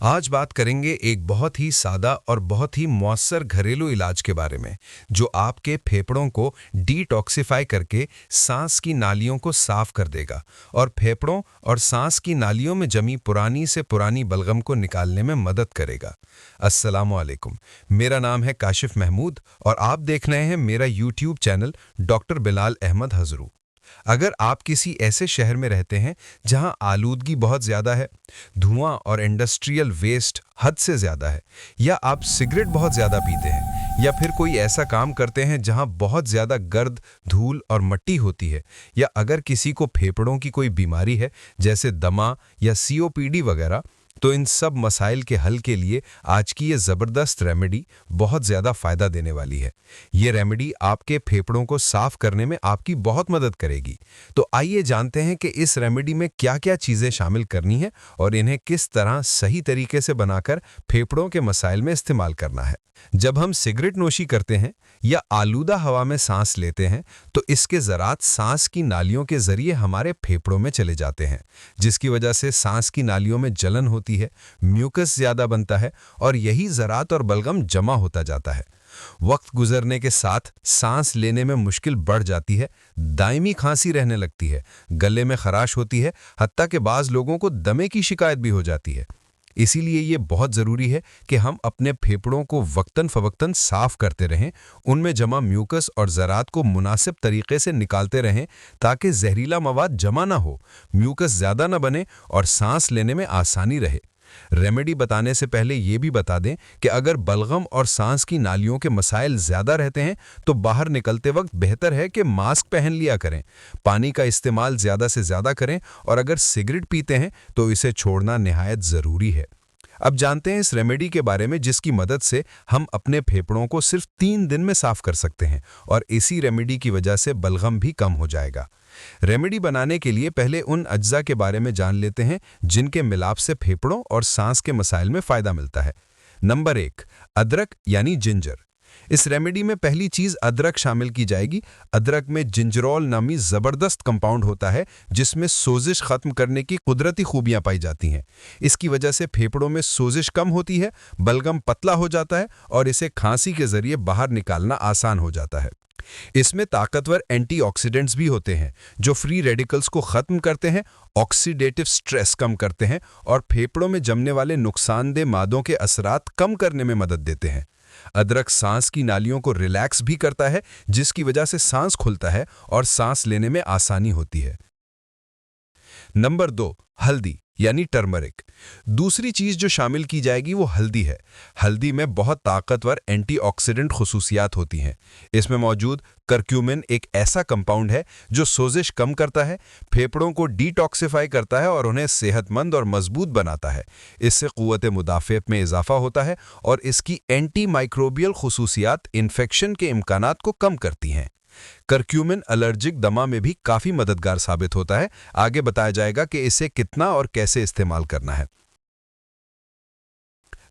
आज बात करेंगे एक बहुत ही सादा और बहुत ही मौसर घरेलू इलाज के बारे में जो आपके फेफड़ों को डिटॉक्सिफाई करके सांस की नालियों को साफ कर देगा और फेफड़ों और सांस की नालियों में जमी पुरानी से पुरानी बलगम को निकालने में मदद करेगा। अस्सलामु अलैकुम, मेरा नाम है काशिफ महमूद और आप देख रहे हैं मेरा YouTube channel doctor Bilal Ahmad Hazru. अगर आप किसी ऐसे शहर में रहते हैं जहां आलूदगी बहुत ज़्यादा है, धुआं और इंडस्ट्रियल वेस्ट हद से ज़्यादा है, या आप सिगरेट बहुत ज़्यादा पीते हैं, या फिर कोई ऐसा काम करते हैं जहां बहुत ज़्यादा गर्द, धूल और मिट्टी होती है, या अगर किसी को फेफड़ों की कोई बीमारी है जैसे दमा या सीओपीडी वगैरह, तो इन सब मसाइल के हल के लिए आज की ये ज़बरदस्त रेमेडी बहुत ज़्यादा फ़ायदा देने वाली है। ये रेमेडी आपके फेफड़ों को साफ करने में आपकी बहुत मदद करेगी। तो आइए जानते हैं कि इस रेमेडी में क्या-क्या चीज़ें शामिल करनी है और इन्हें किस तरह सही तरीके से बनाकर फेफड़ों के मसाइल में इस्तेमाल करना है। जब हम सिगरेट नोशी करते हैं या आलूदा हवा में सांस लेते हैं तो इसके ज़रात सांस की नालियों के ज़रिए हमारे फेफड़ों में चले जाते हैं, जिसकी वजह से सांस की नालियों में जलन होती है, म्यूकस ज़्यादा बनता है और यही ज़रात और बलगम जमा होता जाता है। वक्त गुजरने के साथ सांस लेने में मुश्किल बढ़ जाती है, दायमी खांसी रहने लगती है, गले में खराश होती है, हत्ता कि बाज़ लोगों को दमे की शिकायत भी हो जाती है। इसीलिए ये बहुत ज़रूरी है कि हम अपने फेफड़ों को वक्तन फ़वक्तन साफ करते रहें, उनमें जमा म्यूकस और ज़रात को मुनासिब तरीके से निकालते रहें ताकि जहरीला मवाद जमा ना हो, म्यूकस ज़्यादा ना बने और सांस लेने में आसानी रहे। रेमेडी बताने से पहले ये भी बता दें कि अगर बलगम और सांस की नालियों के मसाइल ज़्यादा रहते हैं तो बाहर निकलते वक्त बेहतर है कि मास्क पहन लिया करें, पानी का इस्तेमाल ज़्यादा से ज़्यादा करें और अगर सिगरेट पीते हैं तो इसे छोड़ना निहायत ज़रूरी है। अब जानते हैं इस रेमेडी के बारे में जिसकी मदद से हम अपने फेफड़ों को सिर्फ 3 दिन में साफ कर सकते हैं और इसी रेमेडी की वजह से बलगम भी कम हो जाएगा। रेमेडी बनाने के लिए पहले उन अज्जा के बारे में जान लेते हैं जिनके मिलाप से फेफड़ों और सांस के मसाइल में फ़ायदा मिलता है। नंबर 1, अदरक यानी जिंजर। इस रेमेडी में पहली चीज़ अदरक शामिल की जाएगी। अदरक में जिंजरोल नामी ज़बरदस्त कंपाउंड होता है जिसमें सोजिश ख़त्म करने की कुदरती खूबियां पाई जाती हैं। इसकी वजह से फेफड़ों में सोजिश कम होती है, बलगम पतला हो जाता है और इसे खांसी के ज़रिए बाहर निकालना आसान हो जाता है। इसमें ताकतवर एंटीऑक्सीडेंट्स भी होते हैं जो फ्री रेडिकल्स को ख़त्म करते हैं, ऑक्सीडेटिव स्ट्रेस कम करते हैं और फेफड़ों में जमने वाले नुकसानदेह मादों के असरात कम करने में मदद देते हैं। अदरक सांस की नालियों को रिलैक्स भी करता है जिसकी वजह से सांस खुलता है और सांस लेने में आसानी होती है। नंबर 2, हल्दी यानी टर्मरिक। दूसरी चीज़ जो शामिल की जाएगी वो हल्दी है। हल्दी में बहुत ताकतवर एंटीऑक्सीडेंट खुसूसियात होती हैं। इसमें मौजूद करक्यूमिन एक ऐसा कंपाउंड है जो सोजिश कम करता है, फेफड़ों को डिटॉक्सिफाई करता है और उन्हें सेहतमंद और मजबूत बनाता है। इससे क़ुव्वत मुदाफ़ियत में इजाफा होता है और इसकी एंटी माइक्रोबियल खुसूसियात इन्फेक्शन के इम्कानात को कम करती हैं। करक्यूमिन एलर्जिक दमा में भी काफ़ी मददगार साबित होता है। आगे बताया जाएगा कि इसे कितना और कैसे इस्तेमाल करना है।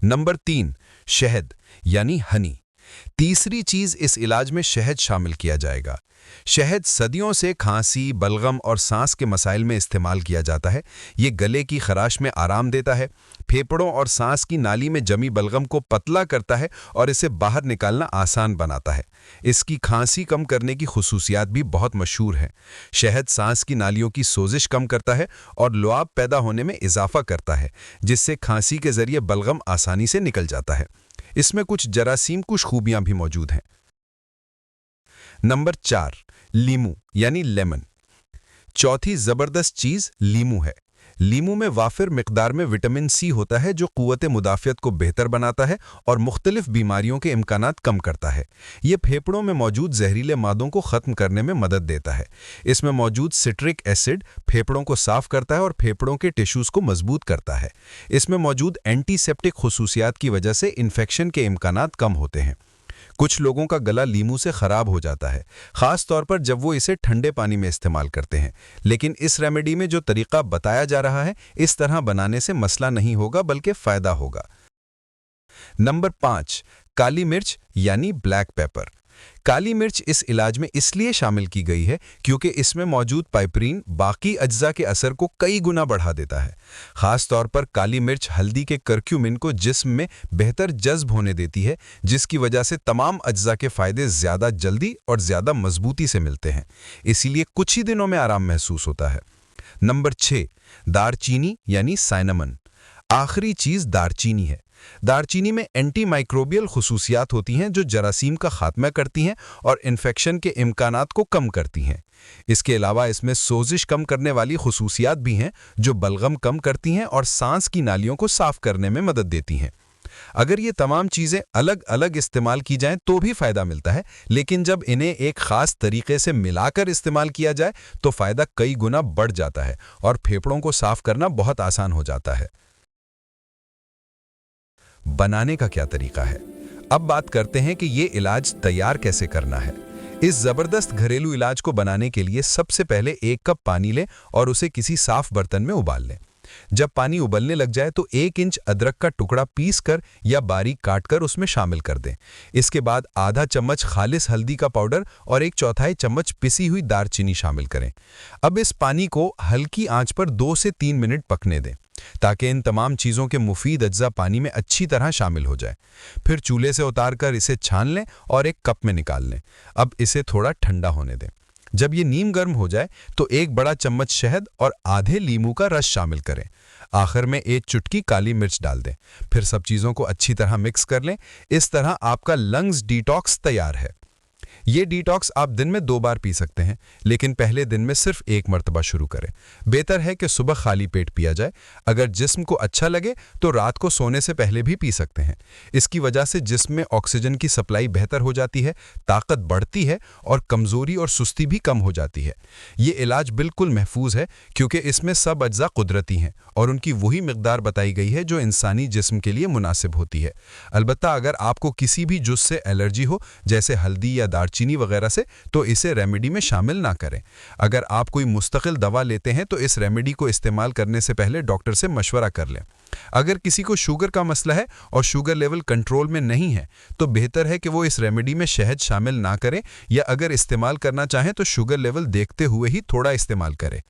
नंबर 3, शहद यानी हनी। तीसरी चीज़ इस इलाज में शहद शामिल किया जाएगा। शहद सदियों से खांसी, बलगम और सांस के मसाइल में इस्तेमाल किया जाता है। ये गले की खराश में आराम देता है, फेफड़ों और सांस की नाली में जमी बलगम को पतला करता है और इसे बाहर निकालना आसान बनाता है। इसकी खांसी कम करने की खुसूसियात भी बहुत मशहूर हैं। शहद सांस की नालियों की सोजिश कम करता है और लुआब पैदा होने में इजाफा करता है, जिससे खांसी के जरिए बलगम आसानी से निकल जाता है। इसमें कुछ जरासीम कुछ खूबियां भी मौजूद हैं। नंबर 4, लीमू यानी लेमन। चौथी ज़बरदस्त चीज़ लीमू है। लीमू में वाफिर मिकदार में विटामिन सी होता है जो क़ुव्वत मुदाफ़ियत को बेहतर बनाता है और मुख्तलिफ बीमारियों के इम्कानात कम करता है। ये फेफड़ों में मौजूद जहरीले मादों को ख़त्म करने में मदद देता है। इसमें मौजूद सिट्रिक एसिड फेफड़ों को साफ़ करता है और फेफड़ों के टिश्यूज़ को मजबूत करता है। इसमें मौजूद एंटीसेप्टिक खुसूसियात की वजह से इन्फेक्शन के इम्कानात कम होते हैं। कुछ लोगों का गला लीमू से ख़राब हो जाता है, ख़ास तौर पर जब वो इसे ठंडे पानी में इस्तेमाल करते हैं। लेकिन इस रेमेडी में जो तरीक़ा बताया जा रहा है, इस तरह बनाने से मसला नहीं होगा बल्कि फ़ायदा होगा। नंबर 5, काली मिर्च यानी ब्लैक पेपर। काली मिर्च इस इलाज में इसलिए शामिल की गई है क्योंकि इसमें मौजूद पाइपरीन बाकी अज्जा के असर को कई गुना बढ़ा देता है। खास तौर पर काली मिर्च हल्दी के करक्यूमिन को जिस्म में बेहतर जज्ब होने देती है, जिसकी वजह से तमाम अज्जा के फायदे ज़्यादा जल्दी और ज़्यादा मजबूती से मिलते हैं। इसीलिए कुछ ही दिनों में आराम महसूस होता है। नंबर 6, दारचीनी यानी साइनामन। आखिरी चीज़ दारचीनी है। दारचीनी में एंटी माइक्रोबियल खुसूसियात होती हैं जो जरासीम का खात्मा करती हैं और इन्फेक्शन के इम्कानात को कम करती हैं। इसके अलावा इसमें सोजिश कम करने वाली खुसूसियात भी हैं जो बलगम कम करती हैं और सांस की नालियों को साफ करने में मदद देती हैं। अगर ये तमाम चीज़ें अलग अलग इस्तेमाल की जाएं तो भी फ़ायदा मिलता है, लेकिन जब इन्हें एक ख़ास तरीके से मिलाकर इस्तेमाल किया जाए तो फ़ायदा कई गुना बढ़ जाता है और फेफड़ों को साफ करना बहुत आसान हो जाता है। बनाने का क्या तरीका है? अब बात करते हैं कि ये इलाज तैयार कैसे करना है। इस ज़बरदस्त घरेलू इलाज को बनाने के लिए सबसे पहले 1 कप पानी लें और उसे किसी साफ बर्तन में उबाल लें। जब पानी उबलने लग जाए तो 1 इंच अदरक का टुकड़ा पीस कर या बारीक काटकर उसमें शामिल कर दें। इसके बाद आधा चम्मच खालिस हल्दी का पाउडर और 1/4 चम्मच पिसी हुई दारचीनी शामिल करें। अब इस पानी को हल्की आंच पर 2 से 3 मिनट पकने दें ताकि इन तमाम चीज़ों के मुफीद अज्जा पानी में अच्छी तरह शामिल हो जाए। फिर चूल्हे से उतारकर इसे छान लें और एक कप में निकाल लें। अब इसे थोड़ा ठंडा होने दें। जब ये नीम गर्म हो जाए तो 1 बड़ा चम्मच शहद और आधे लीमू का रस शामिल करें। आखिर में 1 चुटकी काली मिर्च डाल दें। फिर सब चीज़ों को अच्छी तरह मिक्स कर लें। इस तरह आपका लंग्स डिटॉक्स तैयार है। ये डिटॉक्स आप दिन में 2 बार पी सकते हैं, लेकिन पहले दिन में सिर्फ 1 मरतबा शुरू करें। बेहतर है कि सुबह खाली पेट पिया जाए। अगर जिस्म को अच्छा लगे तो रात को सोने से पहले भी पी सकते हैं। इसकी वजह से जिस्म में ऑक्सीजन की सप्लाई बेहतर हो जाती है, ताकत बढ़ती है और कमज़ोरी और सुस्ती भी कम हो जाती है। ये इलाज बिल्कुल महफूज है क्योंकि इसमें सब अज्जा कुदरती हैं और उनकी वही मिकदार बताई गई है जो इंसानी जिस्म के लिए मुनासिब होती है। अलबत्ता अगर आपको किसी भी जुज़ से एलर्जी हो, जैसे हल्दी या दारचीनी वगैरह से, तो इसे रेमेडी में शामिल ना करें। अगर आप कोई मुस्तकिल दवा लेते हैं तो इस रेमेडी को इस्तेमाल करने से पहले डॉक्टर से मशवरा कर लें। अगर किसी को शुगर का मसला है और शुगर लेवल कंट्रोल में नहीं है तो बेहतर है कि वो इस रेमेडी में शहद शामिल ना करें, या अगर इस्तेमाल करना चाहें तो शुगर लेवल देखते हुए ही थोड़ा इस्तेमाल करें।